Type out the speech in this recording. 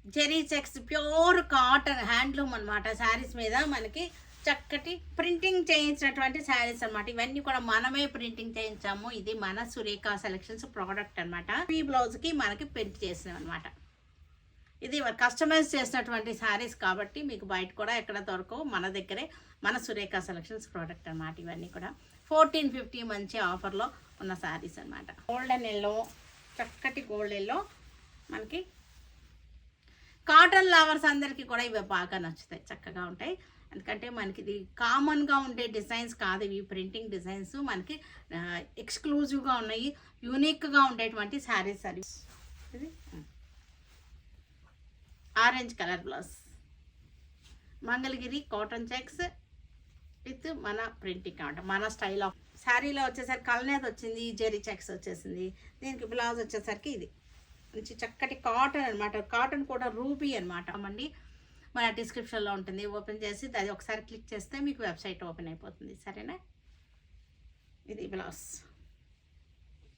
Zari checks pure cotton handloom అనమాట. శారీస్ మీద మనకి చక్కటి ప్రింటింగ్ చేయించినటువంటి శారీస్ అనమాట. ఇవన్నీ కూడా మనమే ప్రింటింగ్ చేయించాము. ఇది మన సురేఖ సెలెక్షన్స్ ప్రోడక్ట్ అనమాట. ఈ బ్లౌజ్కి మనకి ప్రింట్ చేసినాం అనమాట. ఇది కస్టమైజ్ చేసినటువంటి శారీస్ కాబట్టి మీకు బయట కూడా ఎక్కడ దొరకవు, మన దగ్గరే మన సురేఖ సెలెక్షన్స్ ప్రోడక్ట్ అనమాట. ఇవన్నీ కూడా 1450 మంచి ఆఫర్లో ఉన్న శారీస్ అనమాట. గోల్డెన్ ఎల్లో, చక్కటి గోల్డ్ ఎల్లో మనకి కాటన్ లవర్స్ అందరికీ కూడా ఇవి బాగా నచ్చుతాయి, చక్కగా ఉంటాయి. ఎందుకంటే మనకి ఇది కామన్గా ఉండే డిజైన్స్ కాదు, ఇవి ప్రింటింగ్ డిజైన్స్ మనకి ఎక్స్క్లూజివ్గా ఉన్నాయి, యూనిక్గా ఉండేటువంటి శారీస్. ఇది orange colour blouse, Mangalagiri cotton checks with మన ప్రింటింగ్ అనమాట, మన స్టైల్ ఆఫ్ శారీలో వచ్చేసరికి కల్నేది వచ్చింది, జెరీ చెక్స్ వచ్చేసింది. దీనికి బ్లౌజ్ వచ్చేసరికి ఇది మంచి చక్కటి కాటన్ అనమాట. కాటన్ కూడా రూబీ అనమాట అండి. మన డిస్క్రిప్షన్లో ఉంటుంది, ఓపెన్ చేసి అది ఒకసారి క్లిక్ చేస్తే మీకు వెబ్సైట్ ఓపెన్ అయిపోతుంది. సరేనా? ఇది బ్లౌజ్.